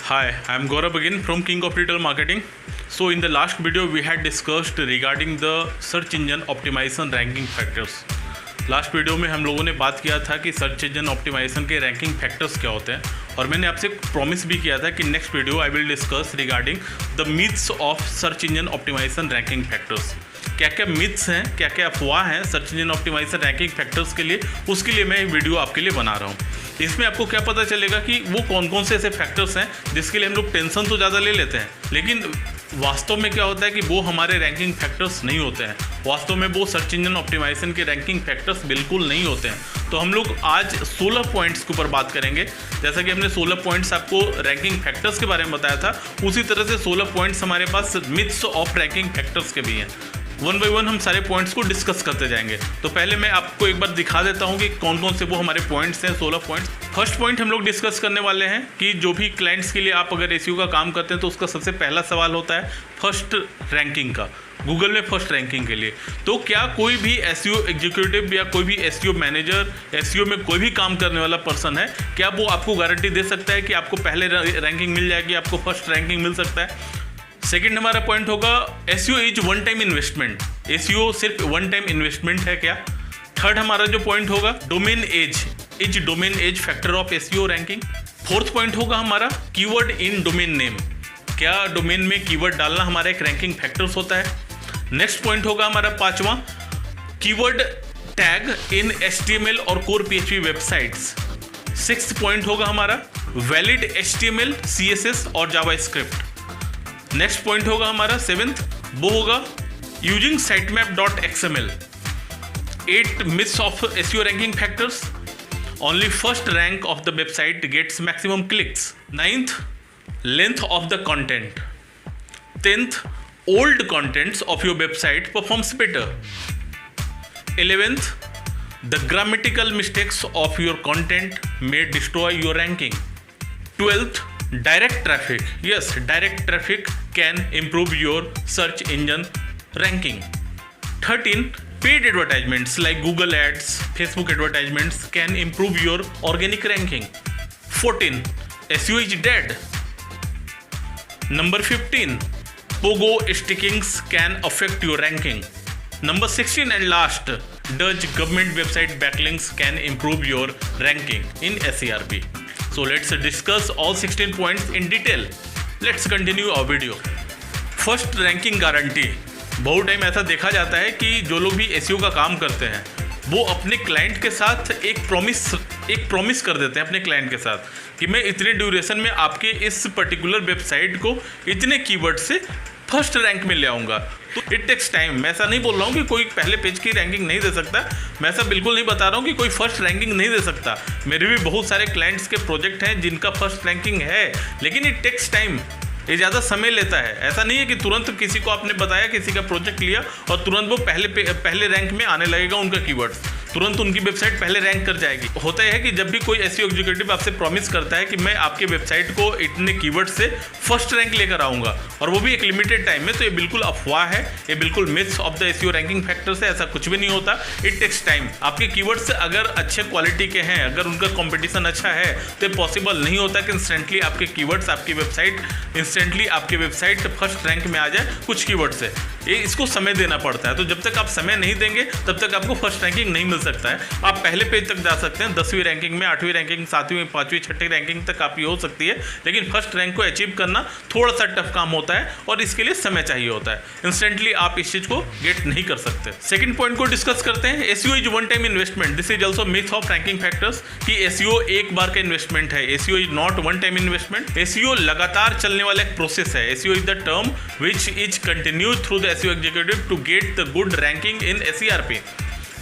Hi, I'm Gaurav again from King of Retail Marketing. So in the last video we had discussed regarding the search engine optimization ranking factors. Last video में हम लोगों ने बात किया था कि search engine optimisation के ranking factors क्या होते हैं और मैंने आपसे प्रॉमिस भी किया था कि next video I will discuss regarding the myths of search engine optimisation ranking factors. क्या क्या मिथ्स हैं, क्या क्या अफवाह हैं search engine optimisation ranking factors के लिए, उसके लिए मैं वीडियो आपके लिए बना रहा हूँ। इसमें आपको क्या पता चलेगा कि वो कौन कौन से ऐसे फैक्टर्स हैं जिसके लिए हम लोग टेंशन तो ज़्यादा ले लेते हैं, लेकिन वास्तव में क्या होता है कि वो हमारे रैंकिंग फैक्टर्स नहीं होते हैं। वास्तव में वो सर्च इंजन ऑप्टिमाइजेशन के रैंकिंग फैक्टर्स बिल्कुल नहीं होते हैं। तो हम लोग आज 16 पॉइंट्स के ऊपर बात करेंगे। जैसा कि हमने 16 पॉइंट्स आपको रैंकिंग फैक्टर्स के बारे में बताया था, उसी तरह से 16 पॉइंट्स हमारे पास मिथ्स ऑफ रैंकिंग फैक्टर्स के भी हैं। वन बाई वन हम सारे पॉइंट्स को डिस्कस करते जाएंगे। तो पहले मैं आपको एक बार दिखा देता हूं कि कौन कौन से वो हमारे पॉइंट्स हैं, 16 पॉइंट्स। फर्स्ट पॉइंट हम लोग डिस्कस करने वाले हैं कि जो भी क्लाइंट्स के लिए आप अगर एसईओ का काम करते हैं तो उसका सबसे पहला सवाल होता है फर्स्ट रैंकिंग का, गूगल में फर्स्ट रैंकिंग के लिए। तो क्या कोई भी एसईओ एग्जीक्यूटिव या कोई भी एसईओ मैनेजर, एसईओ में कोई भी काम करने वाला पर्सन है, क्या वो आपको गारंटी दे सकता है कि आपको पहले रैंकिंग मिल जाएगी, आपको फर्स्ट रैंकिंग मिल सकता है? सेकेंड हमारा पॉइंट होगा SEO is one time investment. SEO सिर्फ वन टाइम इन्वेस्टमेंट है क्या? थर्ड हमारा जो पॉइंट होगा domain age, is domain age factor of SEO ranking. Fourth point होगा हमारा कीवर्ड इन डोमेन नेम। क्या डोमेन में कीवर्ड डालना हमारा एक रैंकिंग फैक्टर्स होता है? नेक्स्ट पॉइंट होगा हमारा पांचवा कीवर्ड टैग इन एचटीएमएल और core PHP websites. Sixth point होगा हमारा वैलिड एचटीएमएल, सीएसएस और जावास्क्रिप्ट। नेक्स्ट पॉइंट होगा हमारा सेवेंथ, वो होगा using sitemap.xml। 8 myths of SEO ranking factors. Only first rank of the website gets maximum clicks. 9th, length of the content. 10th, old contents of your website performs better. 11th, the grammatical mistakes of your content may destroy your ranking. 12th, direct traffic. Yes, direct traffic can improve your search engine ranking. 13, paid advertisements like Google ads, Facebook advertisements can improve your organic ranking. 14, SEO is dead. Number 15, pogo stickings can affect your ranking. Number 16 and last, does government website backlinks can improve your ranking in SERP. So let's discuss all 16 points in detail. Let's continue our video. First ranking guarantee. बहुत time ऐसा देखा जाता है कि जो लोग भी SEO का काम करते हैं वो अपने क्लाइंट के साथ एक प्रॉमिस कर देते हैं अपने क्लाइंट के साथ कि मैं इतने ड्यूरेशन में आपके इस पर्टिकुलर वेबसाइट को इतने कीवर्ड से फर्स्ट रैंक में ले आऊँगा। तो इट टेक्स टाइम। मैं ऐसा नहीं बोल रहा हूँ कि कोई पहले पेज की रैंकिंग नहीं दे सकता, मैं ऐसा बिल्कुल नहीं बता रहा हूँ कि कोई फर्स्ट रैंकिंग नहीं दे सकता। मेरे भी बहुत सारे क्लाइंट्स के प्रोजेक्ट हैं जिनका फर्स्ट रैंकिंग है, लेकिन इट टेक्स टाइम, ये ज़्यादा समय लेता है। ऐसा नहीं है कि तुरंत किसी को आपने बताया, किसी का प्रोजेक्ट लिया और तुरंत वो पहले रैंक में आने लगेगा, उनका कीवर्ड्स तुरंत उनकी वेबसाइट पहले रैंक कर जाएगी। होता है कि जब भी कोई एसईओ एग्जीक्यूटिव आपसे प्रॉमिस करता है कि मैं आपके वेबसाइट को इतने कीवर्ड से फर्स्ट रैंक लेकर आऊँगा और वो भी एक लिमिटेड टाइम में, तो ये बिल्कुल अफवाह है, ये बिल्कुल myths of the SEO ranking factors है। ऐसा कुछ भी नहीं होता। It takes time. आपके कीवर्ड्स अगर अच्छे क्वालिटी के हैं, अगर उनका कॉम्पिटिशन अच्छा है, तो पॉसिबल नहीं होता कि इंस्टेंटली आपके कीवर्ड्स, आपकी वेबसाइट फर्स्ट रैंक में आ जाए कुछ कीवर्ड से। ये इसको समय देना पड़ता है। तो जब तक आप समय नहीं देंगे तब तक आपको फर्स्ट रैंकिंग नहीं मिल सकता है। आप पहले पेज तक जा सकते हैं, 10वीं रैंकिंग में, 8वीं रैंकिंग, 7वीं, 5वीं, 6वीं रैंकिंग तक आपकी हो सकती है, लेकिन फर्स्ट रैंक को अचीव करना थोड़ा सा टफ काम होता है और इसके लिए समय चाहिए होता है। इंस्टेंटली आप इस चीज़ को गेट नहीं कर सकते। सेकंड पॉइंट को डिस्कस करते हैं। SEO is one time investment. This is also myth of ranking factors कि एसईओ एक बार का इन्वेस्टमेंट है। SEO is not one time investment. SEO लगातार चलने वाला एक प्रोसेस है। SEO is the term which is continued through the SEO executive to get the good ranking in SERP.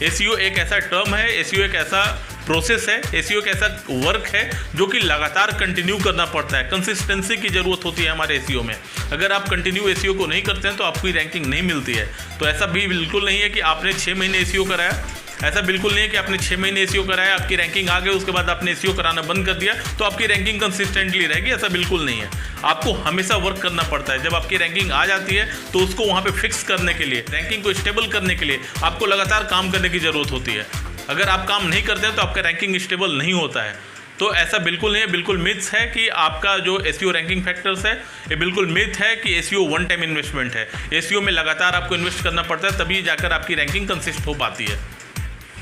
SEO एक ऐसा टर्म है, एसईओ एक ऐसा प्रोसेस है, एसईओ एक ऐसा वर्क है जो कि लगातार कंटिन्यू करना पड़ता है। कंसिस्टेंसी की ज़रूरत होती है हमारे एसईओ में। अगर आप कंटिन्यू एसईओ को नहीं करते हैं तो आपकी रैंकिंग नहीं मिलती है। तो ऐसा भी बिल्कुल नहीं है कि आपने 6 महीने एसईओ कराया, ऐसा बिल्कुल नहीं है कि आपने 6 महीने एसईओ कराया, आपकी रैंकिंग आ गई, उसके बाद आपने एसईओ कराना बंद कर दिया तो आपकी रैंकिंग कंसिस्टेंटली रहेगी। ऐसा बिल्कुल नहीं है। आपको हमेशा वर्क करना पड़ता है। जब आपकी रैंकिंग आ जाती है तो उसको वहाँ पे फिक्स करने के लिए, रैंकिंग को स्टेबल करने के लिए आपको लगातार काम करने की ज़रूरत होती है। अगर आप काम नहीं करते हैं तो आपका रैंकिंग स्टेबल नहीं होता है। तो ऐसा बिल्कुल नहीं है, बिल्कुल मिथ्स है कि आपका जो एसईओ रैंकिंग फैक्टर्स है ये बिल्कुल मिथ है कि एसईओ वन टाइम इन्वेस्टमेंट है। एसईओ में लगातार आपको इन्वेस्ट करना पड़ता है, तभी जाकर आपकी रैंकिंग कंसिस्ट हो पाती है।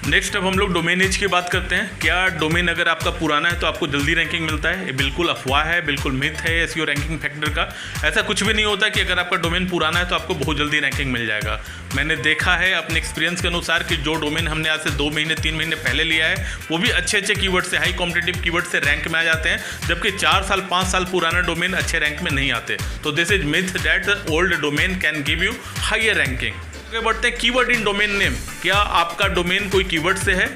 नेक्स्ट अब हम लोग डोमेन एज की बात करते हैं। क्या डोमेन अगर आपका पुराना है तो आपको जल्दी रैंकिंग मिलता है? ये बिल्कुल अफवाह है, बिल्कुल मिथ है एसईओ रैंकिंग फैक्टर का। ऐसा कुछ भी नहीं होता कि अगर आपका डोमेन पुराना है तो आपको बहुत जल्दी रैंकिंग मिल जाएगा। मैंने देखा है अपने एक्सपीरियंस के अनुसार कि जो डोमेन हमने आज से 2 महीने 3 महीने पहले लिया है वो भी अच्छे अच्छे कीवर्ड से, हाई कॉम्पिटिटिव कीवर्ड से रैंक में आ जाते हैं, जबकि 4 साल 5 साल पुराना डोमेन अच्छे रैंक में नहीं आते। तो this is myth that old domain can give you hire ranking. बढ़ते हैं कीवर्ड इन डोमेन नेम। क्या आपका डोमेन कोई कीवर्ड से है?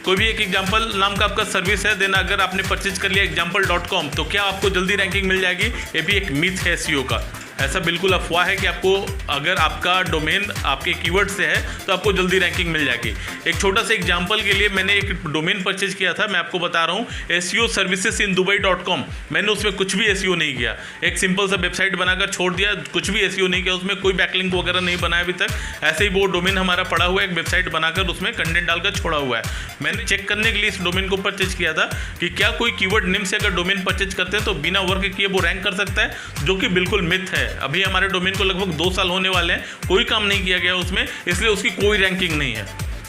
कोई भी एक एग्जाम्पल नाम का आपका सर्विस है, देन अगर आपने परचेज कर लिया example.com तो क्या आपको जल्दी रैंकिंग मिल जाएगी? ये भी एक मिथ है एसईओ का। ऐसा बिल्कुल अफवाह है कि आपको अगर आपका डोमेन आपके कीवर्ड से है तो आपको जल्दी रैंकिंग मिल जाएगी। एक छोटा सा एग्जांपल के लिए मैंने एक डोमेन परचेज किया था, मैं आपको बता रहा हूँ SEO services in Dubai.com। मैंने उसमें कुछ भी SEO नहीं किया, एक सिंपल सा वेबसाइट बनाकर छोड़ दिया, कुछ भी SEO नहीं किया, उसमें कोई बैकलिंक वगैरह नहीं बनाया अभी तक। ऐसे ही वो डोमेन हमारा पड़ा हुआ है, एक वेबसाइट बनाकर उसमें कंटेंट डालकर छोड़ा हुआ है। मैंने चेक करने के लिए इस डोमेन को परचेज किया था कि क्या कोई कीवर्ड नेम से अगर डोमेन परचेज करते हैं तो बिना वर्क किए वो रैंक कर सकता है, जो कि बिल्कुल मिथ है। अभी हमारे डोमेन को लगभग 2 साल होने वाले हैं, कोई काम नहीं किया गया उसमें, इसलिए उसकी कोई रैंकिंग नहीं है।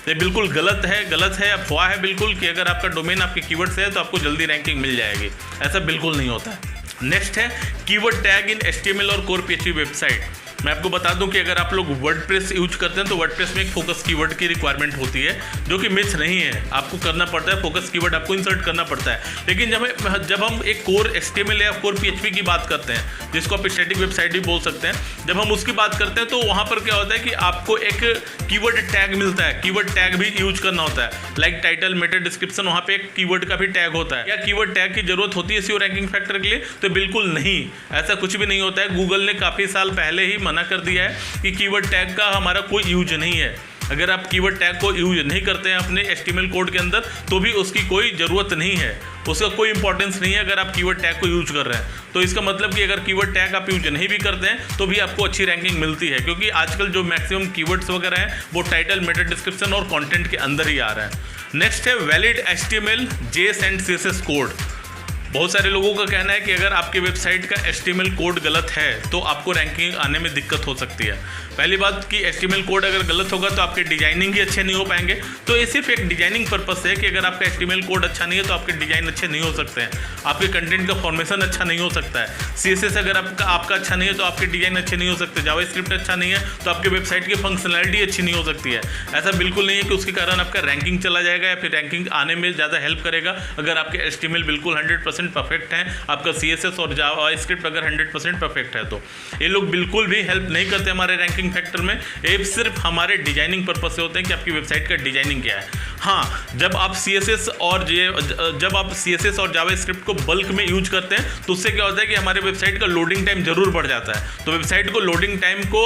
ये बिल्कुल गलत है, अफवाह है बिल्कुल कि अगर आपका डोमेन आपके कीवर्ड से है तो आपको जल्दी रैंकिंग मिल जाएगी। ऐसा बिल्कुल नहीं होता है। नेक्स्ट है कीवर्ड टैग इन HTML और कोर PHP वेबसाइट। मैं आपको बता दूं कि अगर आप लोग वर्डप्रेस यूज करते हैं तो वर्डप्रेस में एक फोकस कीवर्ड की रिक्वायरमेंट होती है, जो कि मिथ नहीं है। आपको करना पड़ता है, फोकस कीवर्ड आपको इंसर्ट करना पड़ता है। लेकिन जब हम एक कोर HTML या कोर PHP की बात करते हैं, जिसको आप स्टैटिक वेबसाइट भी बोल सकते हैं, जब हम उसकी बात करते हैं तो वहाँ पर क्या होता है कि आपको एक कीवर्ड टैग मिलता है। कीवर्ड टैग भी यूज करना होता है, लाइक टाइटल, मेटा डिस्क्रिप्शन, वहाँ पे एक कीवर्ड का भी टैग होता है। क्या कीवर्ड टैग की जरूरत होती है SEO रैंकिंग फैक्टर के लिए? तो बिल्कुल नहीं, ऐसा कुछ भी नहीं होता है। गूगल ने काफ़ी साल पहले ही मना कर दिया है कि कीवर्ड टैग का हमारा कोई यूज नहीं है। अगर आप कीवर्ड टैग को यूज नहीं करते हैं अपने HTML कोड के अंदर तो भी उसकी कोई ज़रूरत नहीं है, उसका कोई इंपॉर्टेंस नहीं है अगर आप कीवर्ड टैग को यूज कर रहे हैं। तो इसका मतलब कि अगर कीवर्ड टैग आप यूज नहीं भी करते हैं तो भी आपको अच्छी रैंकिंग मिलती है, क्योंकि आजकल जो मैक्सिमम कीवर्ड्स वगैरह हैं वो टाइटल, मेटा डिस्क्रिप्शन और कंटेंट के अंदर ही आ रहे हैं। नेक्स्ट है valid HTML, JS and CSS code. बहुत सारे लोगों का कहना है कि अगर आपके वेबसाइट का HTML कोड गलत है तो आपको रैंकिंग आने में दिक्कत हो सकती है। पहली बात कि HTML कोड अगर गलत होगा तो आपके डिजाइनिंग ही अच्छे नहीं हो पाएंगे। तो ये सिर्फ एक डिजाइनिंग पर्पस है कि अगर आपका HTML कोड अच्छा नहीं है तो आपके डिजाइन अच्छे नहीं हो सकते हैं, आपके कंटेंट का फॉर्मेशन अच्छा नहीं हो सकता है। CSS अगर आपका अच्छा नहीं है तो आपके डिजाइन अच्छे नहीं हो सकते। जावास्क्रिप्ट अच्छा नहीं है तो आपके वेबसाइट की फंक्शनैलिटी अच्छी नहीं हो सकती है। ऐसा बिल्कुल नहीं है कि उसके कारण आपका रैंकिंग चला जाएगा या फिर रैंकिंग आने में ज़्यादा हेल्प करेगा अगर आपके HTML बिल्कुल 100% परफेक्ट है, आपका CSS और जावास्क्रिप्ट अगर 100% परफेक्ट है। तो ये लोग बिल्कुल भी हेल्प नहीं करते हमारे रैंकिंग फैक्टर में। ये सिर्फ हमारे डिजाइनिंग पर्पस से होते हैं कि आपकी वेबसाइट का डिजाइनिंग क्या है। हाँ, जब आप CSS और जावास्क्रिप्ट को बल्क में यूज करते हैं तो उससे क्या होता है कि हमारे वेबसाइट का लोडिंग टाइम जरूर बढ़ जाता है। तो वेबसाइट को लोडिंग टाइम को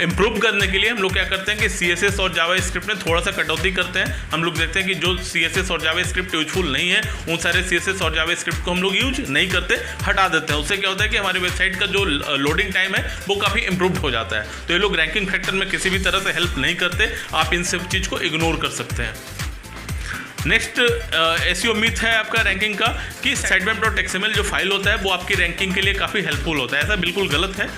इम्प्रूव करने के लिए हम लोग क्या करते हैं कि CSS और जावास्क्रिप्ट में थोड़ा सा कटौती करते हैं। हम लोग देखते हैं कि जो CSS और जावास्क्रिप्ट यूजफुल नहीं है उन सारे CSS और जावास्क्रिप्ट को हम लोग यूज नहीं करते, हटा देते हैं। उससे क्या होता है कि हमारी वेबसाइट का जो लोडिंग टाइम है वो काफ़ी इम्प्रूव हो जाता है। तो ये लोग रैंकिंग फैक्टर में किसी भी तरह से हेल्प नहीं करते, आप इन सब चीज़ को इग्नोर कर सकते हैं। नेक्स्ट SEO मिथ है आपका रैंकिंग का कि sitemap.xml जो फाइल होता है वो आपकी रैंकिंग के लिए काफ़ी हेल्पफुल होता है। ऐसा बिल्कुल गलत है।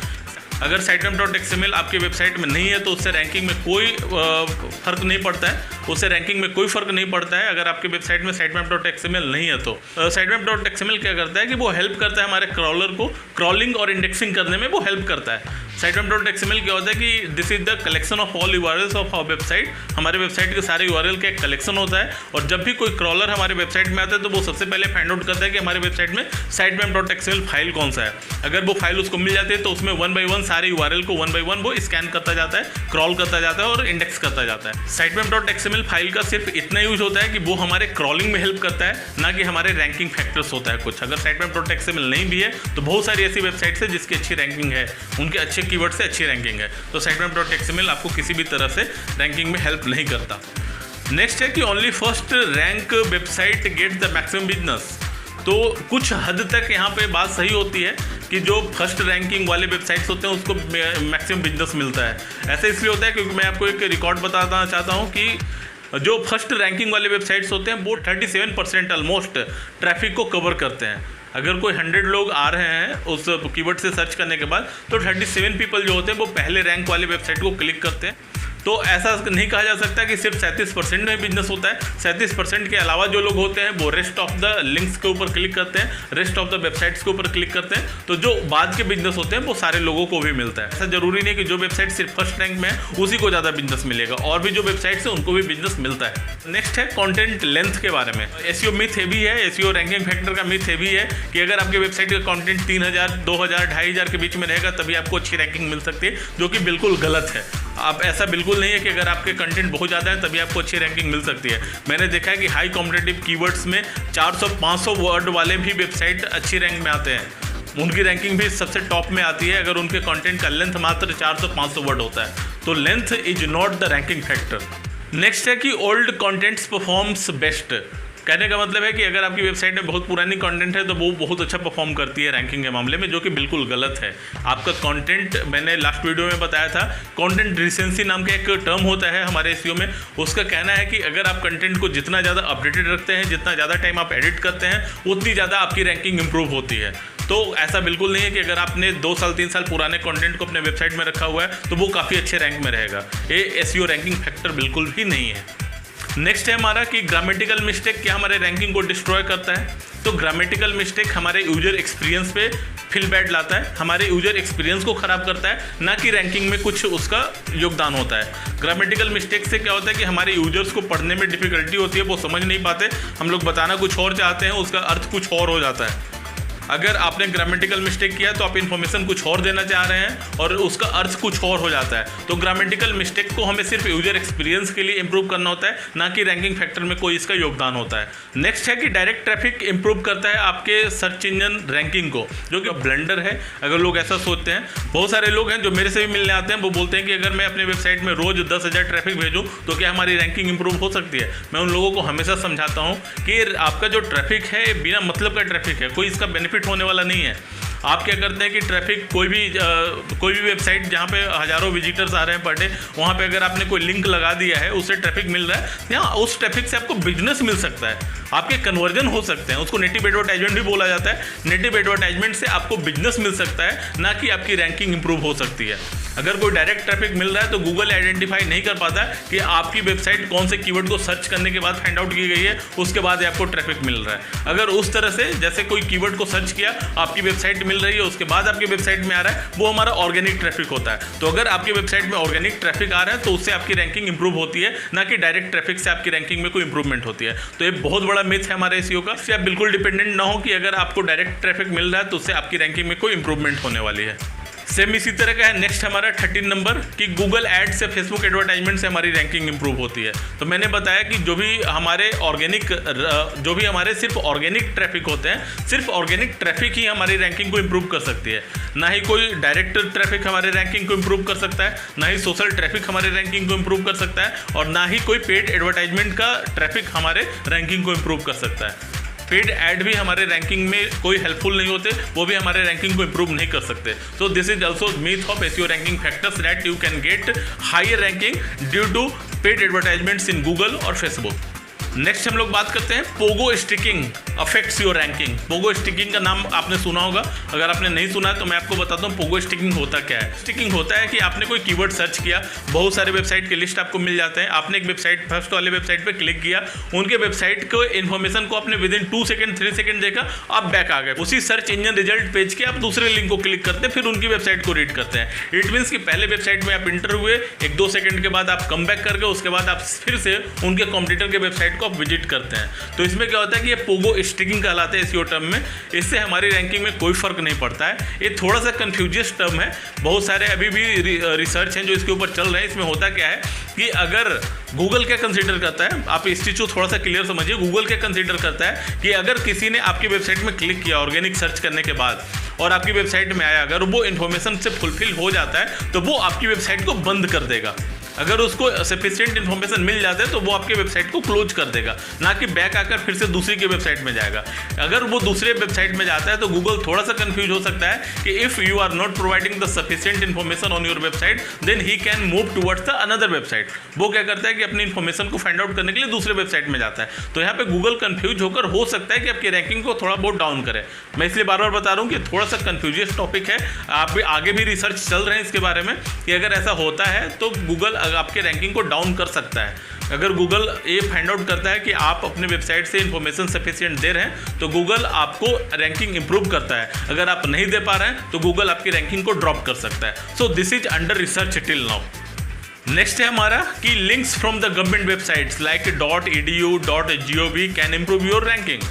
अगर sitemap.xml आपके वेबसाइट में नहीं है तो उससे रैंकिंग में कोई फर्क नहीं पड़ता है, उससे रैंकिंग में कोई फर्क नहीं पड़ता है। अगर आपके वेबसाइट में sitemap.xml नहीं है तो sitemap.xml क्या करता है कि वो हेल्प करता है हमारे क्रॉलर को क्रॉलिंग और इंडेक्सिंग करने में, वो हेल्प करता है। sitemap.xml क्या होता है कि this is the collection of all URLs of our website. हमारे वेबसाइट के सारे URL का एक कलेक्शन होता है और जब भी कोई क्रॉलर हमारे वेबसाइट में आता है तो वो सबसे पहले फाइंड आउट करता है कि हमारे वेबसाइट में sitemap.xml फाइल कौन सा है। अगर वो फाइल उसको मिल जाती है तो उसमें 1 by 1 सारे URL को 1 by 1 वो स्कैन करता जाता है, क्रॉल करता जाता है और इंडेक्स करता जाता है। sitemap.xml फाइल का सिर्फ इतना यूज होता है कि वो हमारे क्रॉलिंग में हेल्प करता है, ना कि हमारे रैंकिंग फैक्टर्स होता है कुछ। अगर sitemap.xml नहीं भी है तो बहुत सारी ऐसी वेबसाइट्स है जिसकी अच्छी रैंकिंग है, उनके अच्छे कीवर्ड से अच्छी रैंकिंग है। तो sitemap.xml आपको किसी भी तरह से रैंकिंग में हेल्प नहीं करता। नेक्स्ट है कि only first rank website get the maximum business. तो कुछ हद तक यहाँ पे बात सही होती है कि जो फर्स्ट रैंकिंग वाले वेबसाइट्स होते हैं उसको मैक्सिमम बिजनेस मिलता है। ऐसा इसलिए होता है क्योंकि मैं आपको एक रिकॉर्ड बताना चाहता हूँ कि जो फर्स्ट रैंकिंग वाले वेबसाइट्स होते हैं वो 37% ऑलमोस्ट ट्रैफिक को कवर करते हैं। अगर कोई 100 लोग आ रहे हैं उस कीवर्ड से सर्च करने के बाद, तो 37 पीपल जो होते हैं वो पहले रैंक वाले वेबसाइट को क्लिक करते हैं। तो ऐसा नहीं कहा जा सकता कि सिर्फ 37% में बिजनेस होता है। 37% के अलावा जो लोग होते हैं वो रेस्ट ऑफ द लिंक्स के ऊपर क्लिक करते हैं, रेस्ट ऑफ द वेबसाइट्स के ऊपर क्लिक करते हैं। तो जो बाद के बिजनेस होते हैं वो सारे लोगों को भी मिलता है। ऐसा जरूरी नहीं कि जो वेबसाइट सिर्फ फर्स्ट रैंक में है उसी को ज़्यादा बिजनेस मिलेगा, और भी जो वेबसाइट्स है उनको भी बिजनेस मिलता है। नेक्स्ट है कंटेंट लेंथ के बारे में। एसईओ मिथ हेवी है, एसईओ रैंकिंग फैक्टर का मिथ हेवी है कि अगर आपके वेबसाइट का कंटेंट 3000, 2000, 2500 के बीच में रहेगा तभी आपको अच्छी रैंकिंग मिल सकती है, जो कि बिल्कुल गलत है। आप ऐसा बिल्कुल नहीं है कि अगर आपके कंटेंट बहुत ज़्यादा है तभी आपको अच्छी रैंकिंग मिल सकती है। मैंने देखा है कि हाई कॉम्पिटिटिव कीवर्ड्स में 400-500 वर्ड वाले भी वेबसाइट अच्छी रैंक में आते हैं, उनकी रैंकिंग भी सबसे टॉप में आती है अगर उनके कंटेंट का लेंथ मात्र 400-500 वर्ड होता है। तो length is not the ranking factor. Next है कि ओल्ड कंटेंट्स परफॉर्म्स बेस्ट। कहने का मतलब है कि अगर आपकी वेबसाइट में बहुत पुरानी कंटेंट है तो वो बहुत अच्छा परफॉर्म करती है रैंकिंग के मामले में, जो कि बिल्कुल गलत है। आपका कंटेंट, मैंने लास्ट वीडियो में बताया था, कंटेंट रिसेंसी नाम का एक टर्म होता है हमारे एसईओ में। उसका कहना है कि अगर आप कंटेंट को जितना ज़्यादा अपडेटेड रखते हैं, जितना ज़्यादा टाइम आप एडिट करते हैं, उतनी ज़्यादा आपकी रैंकिंग इंप्रूव होती है। तो ऐसा बिल्कुल नहीं है कि अगर आपने 2 साल 3 साल पुराने कंटेंट को अपने वेबसाइट में रखा हुआ है तो वो काफ़ी अच्छे रैंक में रहेगा। ये एसईओ रैंकिंग फैक्टर बिल्कुल भी नहीं है। नेक्स्ट है हमारा कि ग्रामेटिकल मिस्टेक क्या हमारे रैंकिंग को डिस्ट्रॉय करता है। तो ग्रामेटिकल मिस्टेक हमारे यूजर एक्सपीरियंस पे फील बैड लाता है, हमारे यूजर एक्सपीरियंस को ख़राब करता है, ना कि रैंकिंग में कुछ उसका योगदान होता है। ग्रामेटिकल मिस्टेक से क्या होता है कि हमारे यूजर्स को पढ़ने में डिफिकल्टी होती है, वो समझ नहीं पाते, हम लोग बताना कुछ और चाहते हैं, उसका अर्थ कुछ और हो जाता है। अगर आपने ग्रामेटिकल मिस्टेक किया तो आप इन्फॉर्मेशन कुछ और देना चाह रहे हैं और उसका अर्थ कुछ और हो जाता है। तो ग्रामेटिकल मिस्टेक को हमें सिर्फ यूजर एक्सपीरियंस के लिए इंप्रूव करना होता है, ना कि रैंकिंग फैक्टर में कोई इसका योगदान होता है। नेक्स्ट है कि डायरेक्ट ट्रैफिक इंप्रूव करता है आपके सर्च इंजन रैंकिंग को, जो कि ब्लंडर है अगर लोग ऐसा सोचते हैं। बहुत सारे लोग हैं जो मेरे से भी मिलने आते हैं, वो बोलते हैं कि अगर मैं अपने वेबसाइट में रोज़ 10,000 ट्रैफिक भेजूँ तो क्या हमारी रैंकिंग इंप्रूव हो सकती है। मैं उन लोगों को हमेशा समझाता हूँ कि आपका जो ट्रैफिक है बिना मतलब का ट्रैफिक है, कोई इसका बेनिफिट होने वाला नहीं है। आप क्या करते हैं कि ट्रैफिक कोई भी वेबसाइट जहाँ पे हज़ारों विजिटर्स आ रहे हैं पर डे, वहाँ पे अगर आपने कोई लिंक लगा दिया है, उससे ट्रैफिक मिल रहा है, यहाँ उस ट्रैफिक से आपको बिजनेस मिल सकता है, आपके कन्वर्जन हो सकते हैं। उसको नेटिव एडवर्टाइजमेंट भी बोला जाता है। नेटिव एडवर्टाइजमेंट से आपको बिजनेस मिल सकता है, ना कि आपकी रैंकिंग इंप्रूव हो सकती है। अगर कोई डायरेक्ट ट्रैफिक मिल रहा है तो गूगल आइडेंटिफाई नहीं कर पाता कि आपकी वेबसाइट कौन से कीवर्ड को सर्च करने के बाद फाइंड आउट की गई है, उसके बाद आपको ट्रैफिक मिल रहा है। अगर उस तरह से जैसे कोई कीवर्ड को सर्च किया, आपकी वेबसाइट मिल रही है, उसके बाद आपकी वेबसाइट में आ रहा है, वो हमारा ऑर्गेनिक ट्रैफिक होता है। तो अगर आपकी वेबसाइट में ऑर्गेनिक ट्रैफिक आ रहा है तो उससे आपकी रैंकिंग इंप्रूव होती है, ना कि डायरेक्ट ट्रैफिक से आपकी रैंकिंग में कोई इंप्रूवमेंट होती है। तो ये बहुत बड़ा मिथ है हमारे एसईओ का। इससे आप बिल्कुल डिपेंडेंट ना हो कि अगर आपको डायरेक्ट ट्रैफिक मिल रहा है तो उससे आपकी रैंकिंग में कोई इंप्रूवमेंट होने वाली है। सेम इसी तरह का है नेक्स्ट हमारा 13 नंबर कि गूगल एड्स से, फेसबुक एडवर्टाइजमेंट से हमारी रैंकिंग इंप्रूव होती है। तो मैंने बताया कि जो भी हमारे सिर्फ ऑर्गेनिक ट्रैफिक होते हैं, सिर्फ ऑर्गेनिक ट्रैफिक ही हमारी रैंकिंग को इंप्रूव कर सकती है। ना ही कोई डायरेक्ट ट्रैफिक हमारे रैंकिंग को इंप्रूव कर सकता है, ना ही सोशल ट्रैफिक हमारे रैंकिंग को इंप्रूव कर सकता है, और ना ही कोई पेड एडवर्टाइजमेंट का ट्रैफिक हमारे रैंकिंग को इंप्रूव कर सकता है। पेड ऐड भी हमारे रैंकिंग में कोई हेल्पफुल नहीं होते, वो भी हमारे रैंकिंग को इंप्रूव नहीं कर सकते। So this is also myth of SEO ranking factors that you can get higher ranking due to paid advertisements in Google और फेसबुक। नेक्स्ट हम लोग बात करते हैं pogo sticking affects your ranking. Pogo sticking का नाम आपने सुना होगा, अगर आपने नहीं सुना है तो मैं आपको बताता हूँ पोगो स्टिकिंग होता क्या है। स्टिकिंग होता है कि आपने कोई कीवर्ड सर्च किया, बहुत सारे वेबसाइट के लिस्ट आपको मिल जाते हैं, आपने एक वेबसाइट फर्स्ट वाले वेबसाइट पे क्लिक किया, उनके वेबसाइट को इन्फॉर्मेशन को आपने विदिन 2 सेकंड 3 सेकंड देखा, आप बैक आ गए, उसी सर्च इंजन रिजल्ट पेज के आप दूसरे लिंक को क्लिक करते हैं, फिर उनकी वेबसाइट को रीड करते हैं। इट मीन्स कि पहले वेबसाइट में आप इंटर हुए, 1-2 सेकंड के बाद आप कम बैक कर गए, उसके बाद आप फिर से उनके कॉम्पिटिटर के वेबसाइट को आप विजिट करते हैं। तो इसमें क्या होता है कि ये पोगो स्टिकिंग कहलाता है एसईओ टर्म में। इससे हमारी रैंकिंग में कोई फर्क नहीं पड़ता है। ये थोड़ा सा कंफ्यूजियस टर्म है, बहुत सारे अभी भी रिसर्च हैं जो इसके ऊपर चल रहे हैं। इसमें होता क्या है कि अगर गूगल क्या कंसीडर करता है, आप इस चीज़ को थोड़ा सा क्लियर समझिए। गूगल क्या कंसीडर करता है कि अगर किसी ने आपकी वेबसाइट में क्लिक किया ऑर्गेनिक सर्च करने के बाद और आपकी वेबसाइट में आया, अगर वो इन्फॉर्मेशन से फुलफिल हो जाता है तो वो आपकी वेबसाइट को बंद कर देगा। अगर उसको सफिशिएंट इन्फॉर्मेशन मिल जाता है तो वो आपके वेबसाइट को क्लोज कर देगा, ना कि बैक आकर फिर से दूसरी के वेबसाइट में जाएगा। अगर वो दूसरे वेबसाइट में जाता है तो गूगल थोड़ा सा कंफ्यूज हो सकता है कि if you are not providing the sufficient information on your website then he can move towards the another website. वो क्या करता है कि अपनी इन्फॉर्मेशन को फाइंड आउट करने के लिए दूसरे वेबसाइट में जाता है। तो यहाँ पे गूगल कंफ्यूज होकर हो सकता है कि आपकी रैंकिंग को थोड़ा बहुत डाउन करे। मैं इसलिए बार बार बता रहा हूँ कि थोड़ा सा कंफ्यूजियस टॉपिक है, आप भी आगे भी रिसर्च चल रहे हैं इसके बारे में कि अगर ऐसा होता है तो गूगल आपके रैंकिंग को डाउन कर सकता है। अगर गूगल ये फाइंड आउट करता है कि आप अपने वेबसाइट से इन्फॉर्मेशन सफिशिएंट दे रहे हैं तो गूगल आपको रैंकिंग इंप्रूव करता है। अगर आप नहीं दे पा रहे हैं तो गूगल आपकी रैंकिंग को ड्रॉप कर सकता है। सो this is under research till now. Next है हमारा कि links from the government websites like .edu .gov can improve your ranking.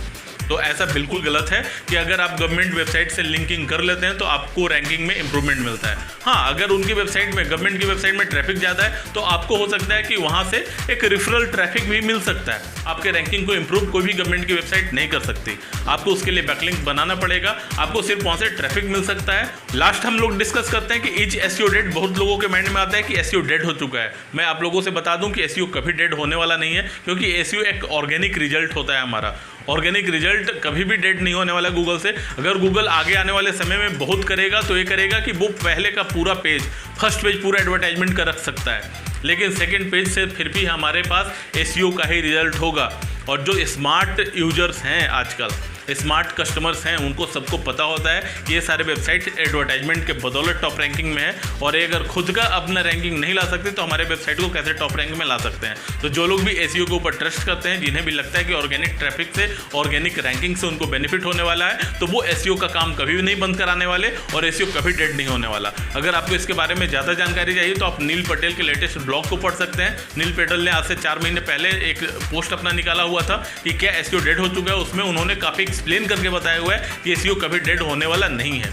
तो ऐसा बिल्कुल गलत है कि अगर आप गवर्नमेंट वेबसाइट से लिंकिंग कर लेते हैं तो आपको रैंकिंग में इंप्रूवमेंट मिलता है। हाँ, अगर उनकी वेबसाइट में, गवर्नमेंट की वेबसाइट में ट्रैफिक ज़्यादा है तो आपको हो सकता है कि वहाँ से एक रिफरल ट्रैफिक भी मिल सकता है। आपके रैंकिंग को इंप्रूव कोई भी गवर्नमेंट की वेबसाइट नहीं कर सकती, आपको उसके लिए बैकलिंक बनाना पड़ेगा, आपको सिर्फ वहाँ से ट्रैफिक मिल सकता है। लास्ट हम लोग डिस्कस करते हैं कि इज एसईओ डेड। बहुत लोगों के माइंड में आता है कि एसईओ डेड हो चुका है। मैं आप लोगों से बता दूं कि एसईओ कभी डेड होने वाला नहीं है, क्योंकि एसईओ एक ऑर्गेनिक रिजल्ट होता है हमारा। ऑर्गेनिक रिजल्ट कभी भी डेड नहीं होने वाला गूगल से। अगर गूगल आगे आने वाले समय में बहुत करेगा तो ये करेगा कि वो पहले का पूरा पेज, फर्स्ट पेज पूरा एडवर्टाइजमेंट का रख सकता है, लेकिन सेकंड पेज से फिर भी हमारे पास एसईओ का ही रिजल्ट होगा। और जो स्मार्ट यूजर्स हैं आजकल, स्मार्ट कस्टमर्स हैं, उनको सबको पता होता है कि ये सारे वेबसाइट एडवर्टाइजमेंट के बदौलत टॉप रैंकिंग में है, और ये अगर खुद का अपना रैंकिंग नहीं ला सकते तो हमारे वेबसाइट को कैसे टॉप रैंक में ला सकते हैं। तो जो लोग भी एसईओ के ऊपर ट्रस्ट करते हैं, जिन्हें भी लगता है कि ऑर्गेनिक ट्रैफिक से, ऑर्गेनिक रैंकिंग से उनको बेनिफिट होने वाला है, तो वो एसईओ का काम कभी भी नहीं बंद कराने वाले और एसईओ कभी डेड नहीं होने वाला। अगर आपको इसके बारे में ज़्यादा जानकारी चाहिए तो आप नील पटेल के लेटेस्ट ब्लॉग को पढ़ सकते हैं। नील पटेल ने आज से 4 महीने पहले एक पोस्ट अपना निकाला हुआ था कि क्या एसईओ डेड हो चुका है। उसमें उन्होंने काफ़ी एक्सप्लेन करके बताया हुआ है कि एसईओ कभी डेड होने वाला नहीं है।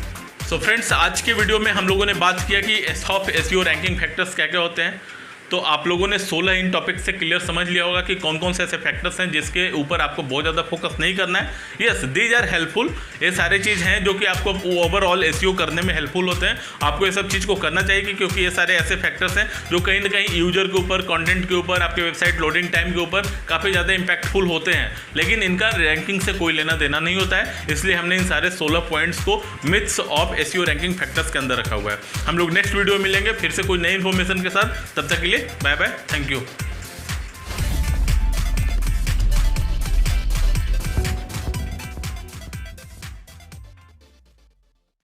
सो फ्रेंड्स, आज के वीडियो में हम लोगों ने बात किया कि टॉप एसईओ रैंकिंग फैक्टर्स क्या क्या होते हैं। तो आप लोगों ने 16 इन टॉपिक से क्लियर समझ लिया होगा कि कौन कौन से ऐसे फैक्टर्स हैं जिसके ऊपर आपको बहुत ज़्यादा फोकस नहीं करना है। Yes, these are helpful. ये सारे चीज़ हैं जो कि आपको ओवरऑल एसईओ करने में हेल्पफुल होते हैं। आपको ये सब चीज़ को करना चाहिए क्योंकि ये सारे ऐसे फैक्टर्स हैं जो कहीं ना कहीं यूजर के ऊपर, कंटेंट के ऊपर, आपके वेबसाइट लोडिंग टाइम के ऊपर काफ़ी ज़्यादा इंपैक्टफुल होते हैं, लेकिन इनका रैंकिंग से कोई लेना देना नहीं होता है। इसलिए हमने इन सारे 16 पॉइंट्स को myths of SEO ranking factors के अंदर रखा हुआ है। हम लोग नेक्स्ट वीडियो में मिलेंगे फिर से कोई नई इन्फॉर्मेशन के साथ। तब तक के लिए बाय बाय, थैंक यू।